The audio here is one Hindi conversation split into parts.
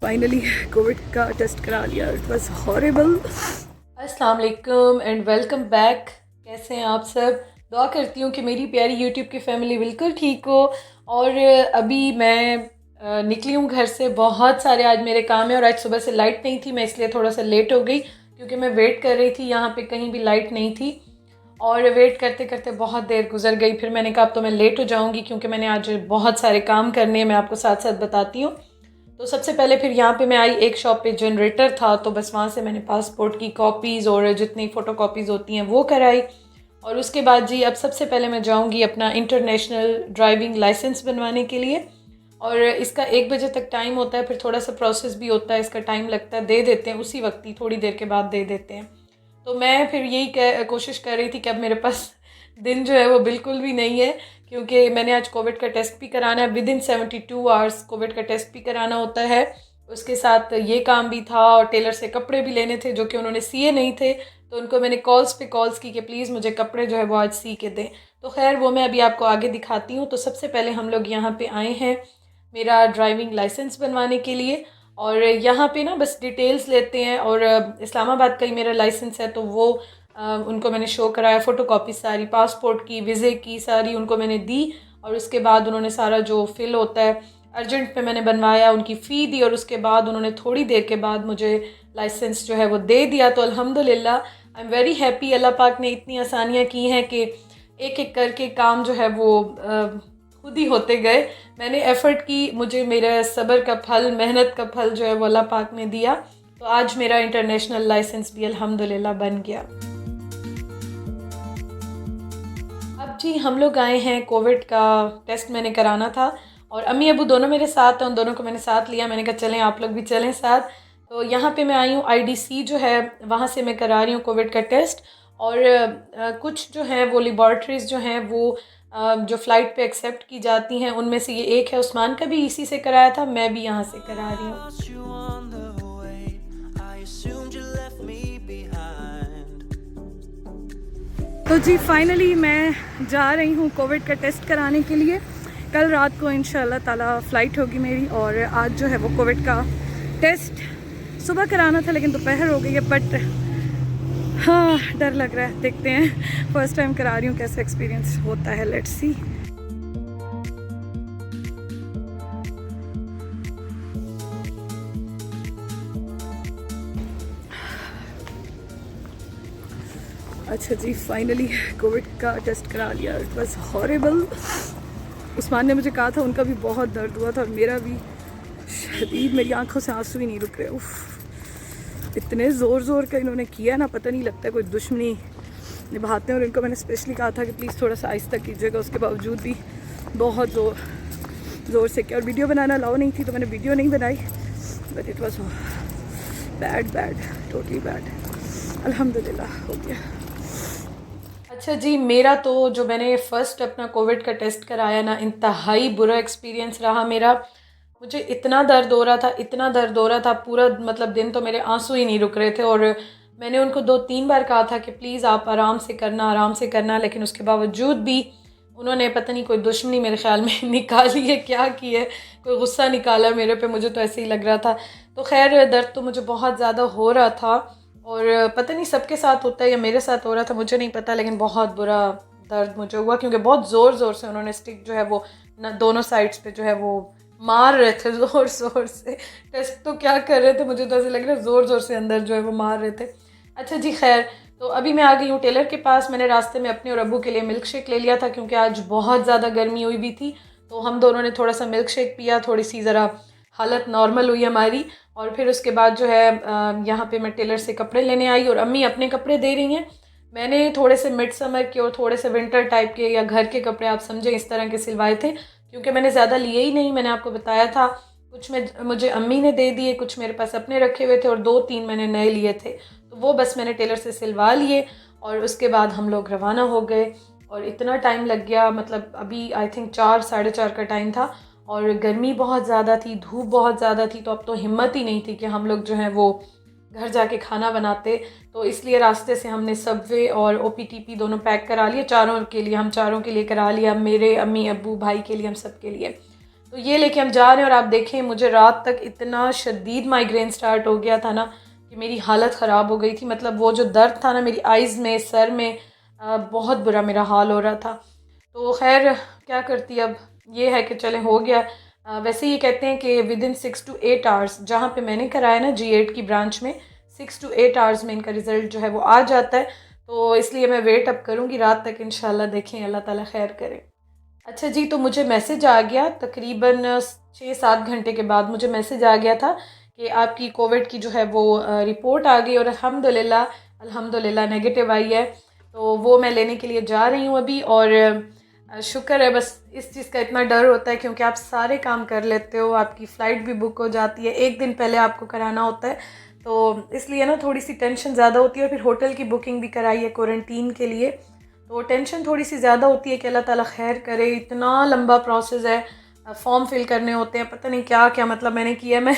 फाइनली कोविड का टेस्ट करा लिया। It was horrible. अस्सलाम वालेकुम एंड वेलकम बैक। कैसे हैं आप सब? दुआ करती हूँ कि मेरी प्यारी यूट्यूब की फैमिली बिल्कुल ठीक हो। और अभी मैं निकली हूँ घर से। बहुत सारे आज मेरे काम है और आज सुबह से लाइट नहीं थी, मैं इसलिए थोड़ा सा लेट हो गई क्योंकि मैं वेट कर रही थी। यहाँ पे कहीं भी लाइट नहीं थी और वेट करते करते बहुत देर गुजर गई। फिर मैंने कहा अब तो मैं लेट हो जाऊँगी क्योंकि मैंने आज बहुत सारे काम करने हैं, मैं आपको साथ साथ बताती हूँ। तो सबसे पहले फिर यहाँ पे मैं आई, एक शॉप पे जनरेटर था तो बस वहाँ से मैंने पासपोर्ट की कॉपीज़ और जितनी फ़ोटो कॉपीज़ होती हैं वो कराई। और उसके बाद जी अब सबसे पहले मैं जाऊँगी अपना इंटरनेशनल ड्राइविंग लाइसेंस बनवाने के लिए। और इसका 1 बजे तक टाइम होता है, फिर थोड़ा सा प्रोसेस भी होता है, इसका टाइम लगता है। दे देते हैं उसी वक्त ही, थोड़ी देर के बाद दे देते हैं। तो मैं फिर यही कोशिश कर रही थी कि अब मेरे पास दिन जो है वो बिल्कुल भी नहीं है क्योंकि मैंने आज कोविड का टेस्ट भी कराना है। विद इन 72 आवर्स कोविड का टेस्ट भी कराना होता है। उसके साथ ये काम भी था और टेलर से कपड़े भी लेने थे जो कि उन्होंने सिए नहीं थे। तो उनको मैंने कॉल्स पे कॉल्स की कि प्लीज़ मुझे कपड़े जो है वो आज सी के दें। तो खैर वो मैं अभी आपको आगे दिखाती हूँ। तो सबसे पहले हम लोग यहाँ पे आए हैं मेरा ड्राइविंग लाइसेंस बनवाने के लिए। और यहाँ पे ना बस डिटेल्स लेते हैं। और इस्लामाबाद का ही मेरा लाइसेंस है तो वो उनको मैंने शो कराया, फ़ोटोकॉपी सारी पासपोर्ट की, वीज़े की सारी उनको मैंने दी। और उसके बाद उन्होंने सारा जो फिल होता है अर्जेंट पे मैंने बनवाया, उनकी फ़ी दी और उसके बाद उन्होंने थोड़ी देर के बाद मुझे लाइसेंस जो है वो दे दिया। तो अल्हम्दुलिल्लाह आई एम वेरी हैप्पी। अल्लाह पाक ने इतनी आसानियाँ की हैं कि एक एक करके काम जो है वो खुद ही होते गए। मैंने एफ़र्ट की, मुझे मेरा सब्र का फल, मेहनत का फल जो है वो अल्लाह पाक ने दिया। तो आज मेरा इंटरनेशनल लाइसेंस भी अल्हम्दुलिल्लाह बन गया। अब जी हम लोग आए हैं, कोविड का टेस्ट मैंने कराना था और अम्मी अबू दोनों मेरे साथ हैं, उन दोनों को मैंने साथ लिया। मैंने कहा चलें आप लोग भी चलें साथ। तो यहाँ पे मैं आई हूँ आईडीसी जो है वहाँ से मैं करा रही हूँ कोविड का टेस्ट। और कुछ जो है वो लेबॉर्ट्रीज़ जो हैं वो जो फ़्लाइट पे एक्सेप्ट की जाती हैं उनमें से ये एक है। उस्मान का भी इसी से कराया था, मैं भी यहाँ से करा रही हूँ। तो जी फाइनली मैं जा रही हूँ कोविड का टेस्ट कराने के लिए। कल रात को इंशाल्लाह ताला फ़्लाइट होगी मेरी और आज जो है वो कोविड का टेस्ट सुबह कराना था लेकिन दोपहर हो गई है। बट हाँ डर लग रहा है, देखते हैं। फ़र्स्ट टाइम करा रही हूँ, कैसा एक्सपीरियंस होता है, लेट्स सी। अच्छा जी फाइनली कोविड का टेस्ट करा लिया। It was horrible. उस्मान ने मुझे कहा था उनका भी बहुत दर्द हुआ था और मेरा भी शदीद, मेरी आंखों से आंसू ही नहीं रुक रहे। उफ, इतने ज़ोर ज़ोर का इन्होंने किया ना, पता नहीं लगता कोई दुश्मनी निभाते हैं। और इनको मैंने स्पेशली कहा था कि प्लीज़ थोड़ा सा आहिस्ता कीजिएगा, उसके बावजूद भी बहुत ज़ोर से किया। और वीडियो बनाना अलाउ नहीं थी तो मैंने वीडियो नहीं बनाई। But it was bad, totally bad. अल्हम्दुलिल्लाह हो गया। अच्छा जी, मेरा तो जो मैंने फ़र्स्ट अपना कोविड का टेस्ट कराया ना, इंतहाई बुरा एक्सपीरियंस रहा मेरा। मुझे इतना दर्द हो रहा था, इतना दर्द हो रहा था, पूरा मतलब दिन तो मेरे आंसू ही नहीं रुक रहे थे। और मैंने उनको 2-3 बार कहा था कि प्लीज़ आप आराम से करना, आराम से करना, लेकिन उसके बावजूद भी उन्होंने पता नहीं कोई दुश्मनी मेरे ख़्याल में निकाली है, क्या की है, कोई गुस्सा निकाला मेरे पे, मुझे तो ऐसे ही लग रहा था। तो खैर दर्द तो मुझे बहुत ज़्यादा हो रहा था और पता नहीं सबके साथ होता है या मेरे साथ हो रहा था, मुझे नहीं पता, लेकिन बहुत बुरा दर्द मुझे हुआ क्योंकि बहुत ज़ोर से उन्होंने स्टिक जो है वो दोनों साइड्स पे जो है वो मार रहे थे ज़ोर से। टेस्ट तो क्या कर रहे थे, मुझे तो ऐसे लग रहा है ज़ोर से अंदर जो है वो मार रहे थे। अच्छा जी खैर, तो अभी मैं आ गई हूँ टेलर के पास। मैंने रास्ते में अपने और अब्बू के लिए मिल्क शेक ले लिया था क्योंकि आज बहुत ज़्यादा गर्मी हुई भी थी। तो हम दोनों ने थोड़ा सा मिल्क शेक पिया, थोड़ी सी ज़रा हालत नॉर्मल हुई हमारी। और फिर उसके बाद जो है यहाँ पे मैं टेलर से कपड़े लेने आई और अम्मी अपने कपड़े दे रही हैं। मैंने थोड़े से मिड समर के और थोड़े से विंटर टाइप के या घर के कपड़े आप समझें इस तरह के सिलवाए थे क्योंकि मैंने ज़्यादा लिए ही नहीं। मैंने आपको बताया था कुछ में मुझे अम्मी ने दे दिए, कुछ मेरे पास अपने रखे हुए थे और 2-3 मैंने नए लिए थे। तो वो बस मैंने टेलर से सिलवा लिए और उसके बाद हम लोग रवाना हो गए। और इतना टाइम लग गया, मतलब अभी आई थिंक 4-4:30 का टाइम था और गर्मी बहुत ज़्यादा थी, धूप बहुत ज़्यादा थी। तो अब तो हिम्मत ही नहीं थी कि हम लोग जो हैं वो घर जाके खाना बनाते। तो इसलिए रास्ते से हमने सबवे और OPTP दोनों पैक करा लिए, चारों के लिए, हम चारों के लिए करा लिया, मेरे, अम्मी, अब्बू, भाई के लिए, हम सब के लिए। तो ये लेके हम जा रहे हैं। और आप देखें मुझे रात तक इतना शदीद माइग्रेन स्टार्ट हो गया था ना कि मेरी हालत ख़राब हो गई थी। मतलब वो जो दर्द था ना मेरी आइज़ में, सर में, बहुत बुरा मेरा हाल हो रहा था। तो खैर क्या करती, अब ये है कि चलें हो गया। वैसे ये कहते हैं कि विद इन 6 to 8 आवर्स, जहाँ पे मैंने कराया ना G8 की ब्रांच में, 6 to 8 आवर्स में इनका रिज़ल्ट जो है वो आ जाता है। तो इसलिए मैं वेट अप करूँगी रात तक, इंशाल्लाह देखें, अल्लाह ताला खैर करे। अच्छा जी, तो मुझे मैसेज आ गया तकरीबन 6-7 घंटे के बाद मुझे मैसेज आ गया था कि आपकी कोविड की जो है वो रिपोर्ट आ गई और अल्हम्दुलिल्लाह अल्हम्दुलिल्लाह नेगेटिव आई है। तो वो मैं लेने के लिए जा रही हूँ अभी। और शुक्र है, बस इस चीज़ का इतना डर होता है क्योंकि आप सारे काम कर लेते हो, आपकी फ़्लाइट भी बुक हो जाती है, एक दिन पहले आपको कराना होता है, तो इसलिए ना थोड़ी सी टेंशन ज़्यादा होती है। और फिर होटल की बुकिंग भी कराई है क्वारंटीन के लिए, तो टेंशन थोड़ी सी ज़्यादा होती है कि अल्लाह ताला खैर करे। इतना लंबा प्रोसेस है, फॉर्म फिल करने होते हैं, पता नहीं क्या क्या मतलब मैंने किया। मैं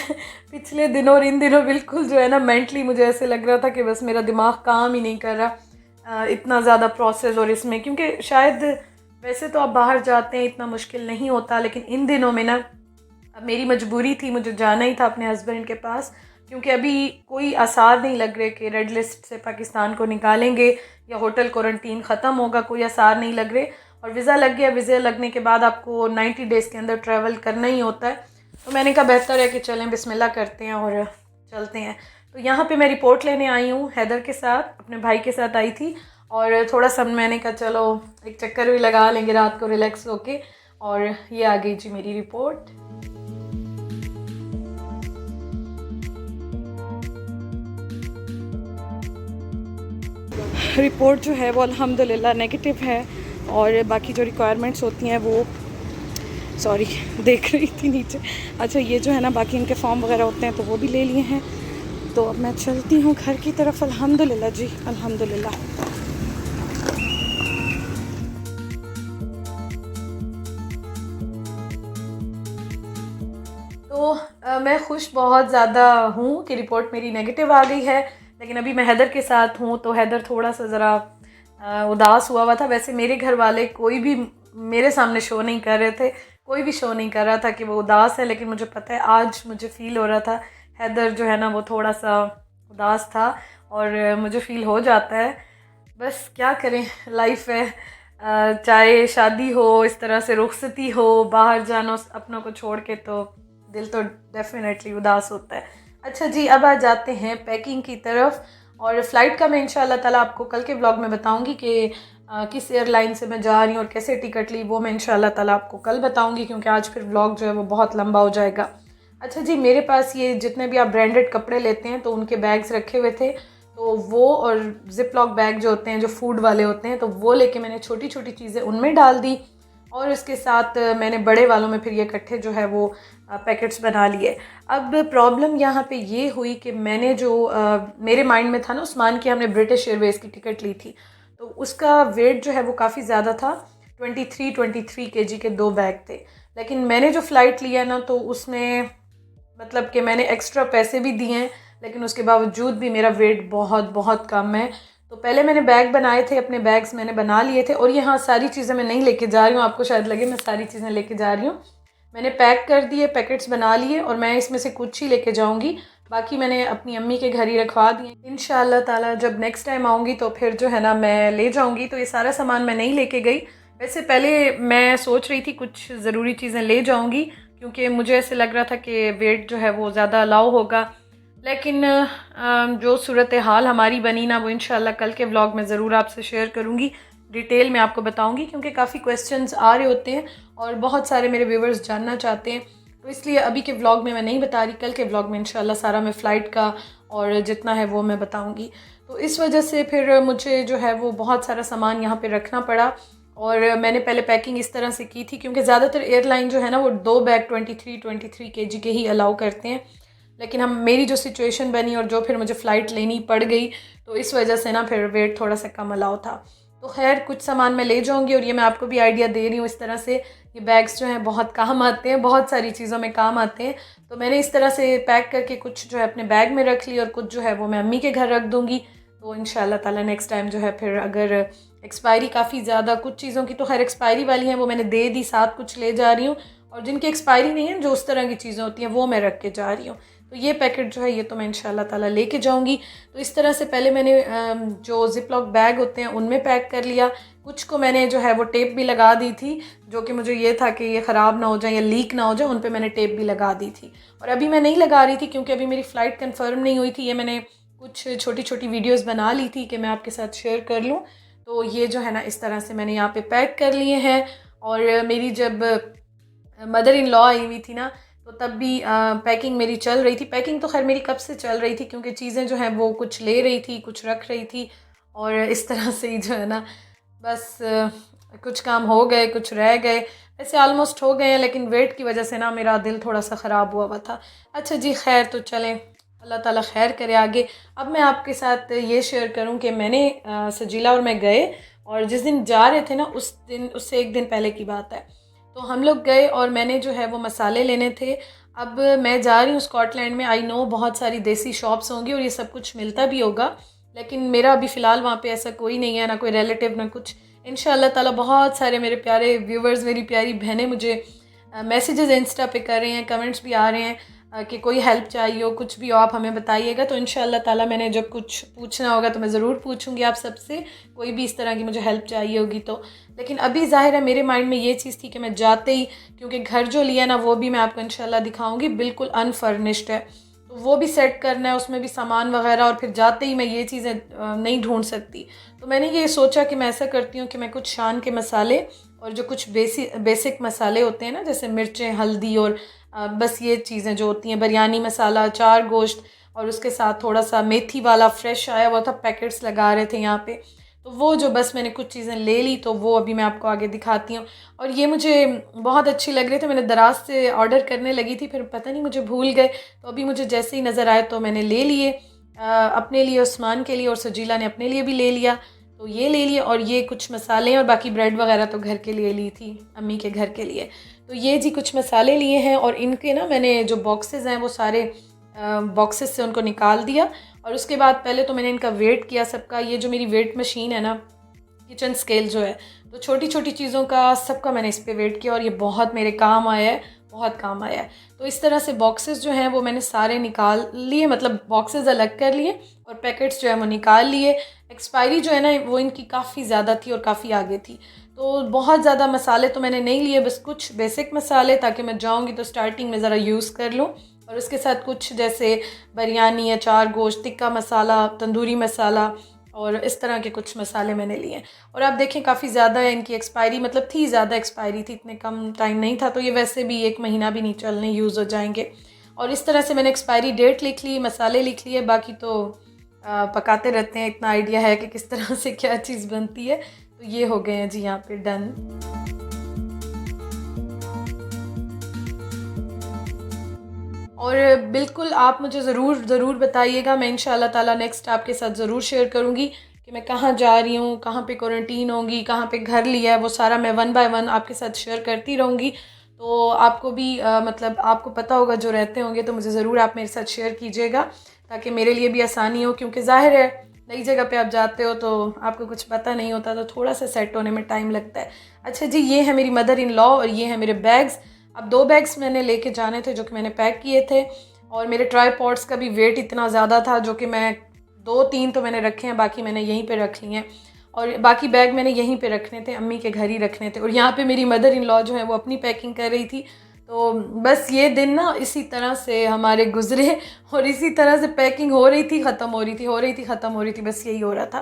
पिछले दिनों और इन दिनों बिल्कुल जो है ना मेंटली मुझे ऐसे लग रहा था कि बस मेरा दिमाग काम ही नहीं कर रहा, इतना ज़्यादा प्रोसेस। और इसमें क्योंकि शायद वैसे तो आप बाहर जाते हैं इतना मुश्किल नहीं होता, लेकिन इन दिनों में ना अब मेरी मजबूरी थी, मुझे जाना ही था अपने हस्बैंड के पास, क्योंकि अभी कोई आसार नहीं लग रहे कि रेड लिस्ट से पाकिस्तान को निकालेंगे या होटल क्वारंटीन ख़त्म होगा, कोई आसार नहीं लग रहे। और वीज़ा लग गया, वीज़ा लगने के बाद आपको 90 डेज़ के अंदर ट्रैवल करना ही होता है। तो मैंने कहा बेहतर है कि चलें बिस्मिल्लाह करते हैं और चलते हैं। तो यहाँ पे मैं रिपोर्ट लेने आई हूँ हैदर के साथ, अपने भाई के साथ आई थी। और थोड़ा सा मैंने कहा चलो एक चक्कर भी लगा लेंगे रात को रिलैक्स होके। और ये आ गई जी मेरी रिपोर्ट। रिपोर्ट जो है वो अल्हम्दुलिल्लाह नेगेटिव है। और बाकी जो रिक्वायरमेंट्स होती हैं वो सॉरी देख रही थी नीचे। अच्छा ये जो है ना बाकी इनके फॉर्म वगैरह होते हैं तो वो भी ले लिए हैं। तो अब मैं चलती हूँ घर की तरफ। अल्हम्दुलिल्लाह जी अल्हम्दुलिल्लाह। तो मैं खुश बहुत ज़्यादा हूँ कि रिपोर्ट मेरी नेगेटिव आ गई है। लेकिन अभी मैं हैदर के साथ हूँ तो हैदर थोड़ा सा ज़रा उदास हुआ था। वैसे मेरे घर वाले कोई भी मेरे सामने शो नहीं कर रहे थे, कोई भी शो नहीं कर रहा था कि वो उदास है, लेकिन मुझे पता है आज मुझे फ़ील हो रहा था हैदर जो है ना वो थोड़ा सा उदास था और मुझे फ़ील हो जाता है। बस क्या करें, लाइफ है। चाहे शादी हो, इस तरह से रुखसती हो, बाहर जाना अपनों को छोड़ के, तो दिल तो डेफिनेटली उदास होता है। अच्छा जी, अब आ जाते हैं पैकिंग की तरफ। और फ़्लाइट का मैं इंशाल्लाह ताला आपको कल के व्लॉग में बताऊंगी कि किस एयरलाइन से मैं जा रही हूँ और कैसे टिकट ली, वो मैं इंशाल्लाह ताला आपको कल बताऊंगी, क्योंकि आज फिर व्लॉग जो है वो बहुत लंबा हो जाएगा। अच्छा जी, मेरे पास ये जितने भी आप ब्रांडेड कपड़े लेते हैं तो उनके बैग्स रखे हुए थे, तो वो और जिप लॉक बैग जो होते हैं जो फूड वाले होते हैं, तो वो लेके मैंने छोटी छोटी चीज़ें उनमें डाल दी। और इसके साथ मैंने बड़े वालों में फिर ये इकट्ठे जो है वो पैकेट्स बना लिए। अब प्रॉब्लम यहाँ पे ये हुई कि मैंने जो मेरे माइंड में था ना, उस्मान की हमने ब्रिटिश एयरवेज़ की टिकट ली थी, तो उसका वेट जो है वो काफ़ी ज़्यादा था। 23 kg के 2 बैग थे। लेकिन मैंने जो फ़्लाइट लिया ना तो उसमें मतलब कि मैंने एक्स्ट्रा पैसे भी दिए हैं, लेकिन उसके बावजूद भी मेरा वेट बहुत बहुत कम है। तो पहले मैंने बैग बनाए थे, अपने बैग्स मैंने बना लिए थे। और यहाँ सारी चीज़ें मैं नहीं लेके जा रही हूँ, आपको शायद लगे मैं सारी चीज़ें लेके जा रही हूँ। मैंने पैक कर दिए, पैकेट्स बना लिए, और मैं इसमें से कुछ ही लेके जाऊँगी, बाकी मैंने अपनी अम्मी के घर ही रखवा दिए। इंशाअल्लाह ताला जब नेक्स्ट टाइम आऊँगी तो फिर जो है ना मैं ले जाऊँगी। तो ये सारा सामान मैं नहीं लेके गई। वैसे पहले मैं सोच रही थी कुछ ज़रूरी चीज़ें ले जाऊँगी, क्योंकि मुझे ऐसे लग रहा था कि वेट जो है वो ज़्यादा अलाउ होगा। लेकिन जो सूरत हाल हमारी बनी ना, वो इंशाल्लाह कल के व्लॉग में ज़रूर आपसे शेयर करूँगी, डिटेल में आपको बताऊँगी, क्योंकि काफ़ी क्वेश्चंस आ रहे होते हैं और बहुत सारे मेरे व्यूवर्स जानना चाहते हैं। तो इसलिए अभी के व्लॉग में मैं नहीं बता रही, कल के व्लॉग में इंशाल्लाह सारा मैं फ़्लाइट का और जितना है वो मैं बताऊँगी। तो इस वजह से फिर मुझे जो है वो बहुत सारा सामान यहाँ पर रखना पड़ा। और मैंने पहले पैकिंग इस तरह से की थी, क्योंकि ज़्यादातर एयरलाइन जो है ना वो 2 बैग 23 kg के ही अलाउ करते हैं। लेकिन मेरी जो सिचुएशन बनी और जो फिर मुझे फ़्लाइट लेनी पड़ गई, तो इस वजह से ना फिर वेट थोड़ा सा कम अलाउ था। तो खैर कुछ सामान मैं ले जाऊंगी, और ये मैं आपको भी आइडिया दे रही हूँ इस तरह से। ये बैग्स जो हैं बहुत काम आते हैं, बहुत सारी चीज़ों में काम आते हैं। तो मैंने इस तरह से पैक करके कुछ जो है अपने बैग में रख ली, और कुछ जो है वो मैं अम्मी के घर रख दूँगी। तो इंशाल्लाह ताला नेक्स्ट टाइम जो है फिर अगर एक्सपायरी काफ़ी ज़्यादा कुछ चीज़ों की तो खैर एक्सपायरी वाली हैं, वो मैंने दे दी, साथ कुछ ले जा रही हूँ। और जिनकी एक्सपायरी नहीं है, जो उस तरह की चीज़ें होती हैं वो मैं रख के जा रही हूँ। तो ये पैकेट जो है ये तो मैं इंशाल्लाह ताला लेके जाऊँगी। तो इस तरह से पहले मैंने जो ज़िप-लॉक बैग होते हैं उनमें पैक कर लिया। कुछ को मैंने जो है वो टेप भी लगा दी थी, जो कि मुझे ये था कि ये ख़राब ना हो जाए या लीक ना हो जाए, उन पे मैंने टेप भी लगा दी थी। और अभी मैं नहीं लगा रही थी क्योंकि अभी मेरी फ़्लाइट कंफर्म नहीं हुई थी। ये मैंने कुछ छोटी छोटी वीडियोस बना ली थी कि मैं आपके साथ शेयर कर लूँ। तो ये जो है ना इस तरह से मैंने यहाँ पे पैक कर लिए हैं। और मेरी जब मदर इन लॉ आई हुई थी ना, तो तब भी पैकिंग मेरी चल रही थी। पैकिंग तो खैर मेरी कब से चल रही थी, क्योंकि चीज़ें जो हैं वो कुछ ले रही थी, कुछ रख रही थी। और इस तरह से ही जो है ना बस कुछ काम हो गए, कुछ रह गए, ऐसे ऑलमोस्ट हो गए हैं। लेकिन वेट की वजह से ना मेरा दिल थोड़ा सा ख़राब हुआ था। अच्छा जी, खैर तो चलें, अल्लाह ताला खैर करे आगे। अब मैं आपके साथ ये शेयर करूं कि मैंने सजीला और मैं गए, और जिस दिन जा रहे थे ना उस दिन, उससे एक दिन पहले की बात है, तो हम लोग गए और मैंने जो है वो मसाले लेने थे। अब मैं जा रही हूँ स्कॉटलैंड में, आई नो बहुत सारी देसी शॉप्स होंगी और ये सब कुछ मिलता भी होगा, लेकिन मेरा अभी फ़िलहाल वहाँ पे ऐसा कोई नहीं है, ना कोई रिलेटिव ना कुछ। इंशाअल्लाह ताला बहुत सारे मेरे प्यारे व्यूवर्स, मेरी प्यारी बहनें मुझे मैसेजेस इंस्टा पे कर रही हैं, कमेंट्स भी आ रहे हैं कि कोई हेल्प चाहिए हो, कुछ भी हो आप हमें बताइएगा। तो इंशाअल्लाह ताला मैंने जब कुछ पूछना होगा तो मैं ज़रूर पूछूंगी आप सबसे, कोई भी इस तरह की मुझे हेल्प चाहिए होगी तो। लेकिन अभी ज़ाहिर है मेरे माइंड में ये चीज़ थी कि मैं जाते ही, क्योंकि घर जो लिया ना वो भी मैं आपको इंशाअल्लाह दिखाऊंगी, बिल्कुल अनफर्निश्ड है, तो वो भी सेट करना है, उसमें भी सामान वगैरह, और फिर जाते ही मैं ये चीज़ें नहीं ढूंढ सकती। तो मैंने ये सोचा कि मैं ऐसा करती हूँ कि मैं कुछ शान के मसाले और जो कुछ बेसिक मसाले होते हैं ना, जैसे मिर्चें, हल्दी और बस ये चीज़ें जो होती हैं, बिरयानी मसाला, चार गोश्त, और उसके साथ थोड़ा सा मेथी वाला फ्रेश आया हुआ था, पैकेट्स लगा रहे थे यहाँ पे, तो वो जो बस मैंने कुछ चीज़ें ले ली, तो वो अभी मैं आपको आगे दिखाती हूँ। और ये मुझे बहुत अच्छी लग रही थी, मैंने दराज से ऑर्डर करने लगी थी, फिर पता नहीं मुझे भूल गए, तो अभी मुझे जैसे ही नज़र आए तो मैंने ले लिए, अपने लिए, उस्मान के लिए, और सजीला ने अपने लिए भी ले लिया, तो ये ले लिए। और ये कुछ मसाले और बाकी ब्रेड वगैरह तो घर के लिए ली थी, अम्मी के घर के लिए। तो ये जी कुछ मसाले लिए हैं, और इनके ना मैंने जो बॉक्सेस हैं वो सारे बॉक्सेस से उनको निकाल दिया। और उसके बाद पहले तो मैंने इनका वेट किया सबका। ये जो मेरी वेट मशीन है ना, किचन स्केल जो है, तो छोटी छोटी चीज़ों का सबका मैंने इस पर वेट किया, और ये बहुत मेरे काम आया है, बहुत काम आया है। तो इस तरह से बॉक्सेस जो हैं वो मैंने सारे निकाल लिए, मतलब बॉक्सेस अलग कर लिए और पैकेट्स जो है वो निकाल लिए। एक्सपायरी जो है ना वो इनकी काफ़ी ज़्यादा थी और काफ़ी आगे थी, तो बहुत ज़्यादा मसाले तो मैंने नहीं लिए, बस कुछ बेसिक मसाले, ताकि मैं जाऊँगी तो स्टार्टिंग में ज़रा यूज़ कर लूँ। और उसके साथ कुछ जैसे बिरयानी, अचार गोश्त, टिक्का मसाला, तंदूरी मसाला, और इस तरह के कुछ मसाले मैंने लिए। और आप देखें काफ़ी ज़्यादा है इनकी एक्सपायरी, मतलब थी ज़्यादा एक्सपायरी थी, इतने कम टाइम नहीं था, तो ये वैसे भी 1 महीना भी नहीं चलने, यूज़ हो जाएंगे। और इस तरह से मैंने एक्सपायरी डेट लिख ली, मसाले लिख लिए, बाकी तो पकाते रहते हैं, इतना आइडिया है कि किस तरह से क्या चीज़ बनती है। तो ये हो गए हैं जी यहाँ पे डन। और बिल्कुल आप मुझे ज़रूर बताइएगा, मैं इंशाअल्लाह ताला नेक्स्ट आपके साथ ज़रूर शेयर करूँगी कि मैं कहाँ जा रही हूँ, कहाँ पे क्वारंटीन होंगी, कहाँ पे घर लिया है, वो सारा मैं 1 बाय 1 आपके साथ शेयर करती रहूँगी। तो आपको भी मतलब आपको पता होगा जो रहते होंगे, तो मुझे ज़रूर आप मेरे साथ शेयर कीजिएगा, ताकि मेरे लिए भी आसानी हो, क्योंकि ज़ाहिर है नई जगह पे आप जाते हो तो आपको कुछ पता नहीं होता, तो थोड़ा सा सेट होने में टाइम लगता है। अच्छा जी, ये है मेरी मदर इन लॉ और ये है मेरे बैग्स। अब 2 बैग्स मैंने लेके जाने थे जो कि मैंने पैक किए थे, और मेरे ट्राईपॉड्स का भी वेट इतना ज़्यादा था, जो कि मैं 2-3 तो मैंने रखे हैं, बाकी मैंने यहीं पे रख लिए हैं, और बाकी बैग मैंने यहीं पे रखने थे, अम्मी के घर ही रखने थे। और यहाँ पे मेरी मदर इन लॉ जो है वो अपनी पैकिंग कर रही थी। तो बस ये दिन ना इसी तरह से हमारे गुजरे, और इसी तरह से पैकिंग हो रही थी, ख़त्म हो रही थी, हो रही थी, ख़त्म हो रही थी, बस यही हो रहा था।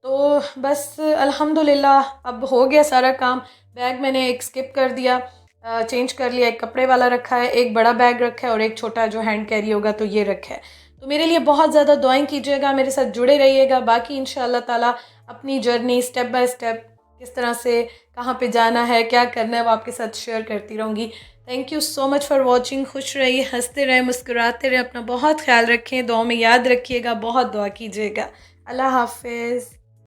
तो बस अल्हम्दुलिल्लाह अब हो गया सारा काम। बैग मैंने एक स्किप कर दिया, चेंज कर लिया, एक कपड़े वाला रखा है, एक बड़ा बैग रखा है, और एक छोटा जो हैंड कैरी होगा तो ये रखा है। तो मेरे लिए बहुत ज़्यादा दुआएं कीजिएगा, मेरे साथ जुड़े रहिएगा। बाकी इंशाअल्लाह ताला अपनी जर्नी स्टेप बाय स्टेप, किस तरह से कहाँ पे जाना है, क्या करना है, वो आपके साथ शेयर करती रहूँगी। Thank you so much for watching. खुश रहिए, हंसते रहें, मुस्कुराते रहें, अपना बहुत ख्याल रखें, दुआ में याद रखिएगा, बहुत दुआ कीजिएगा। अल्लाह हाफिज़।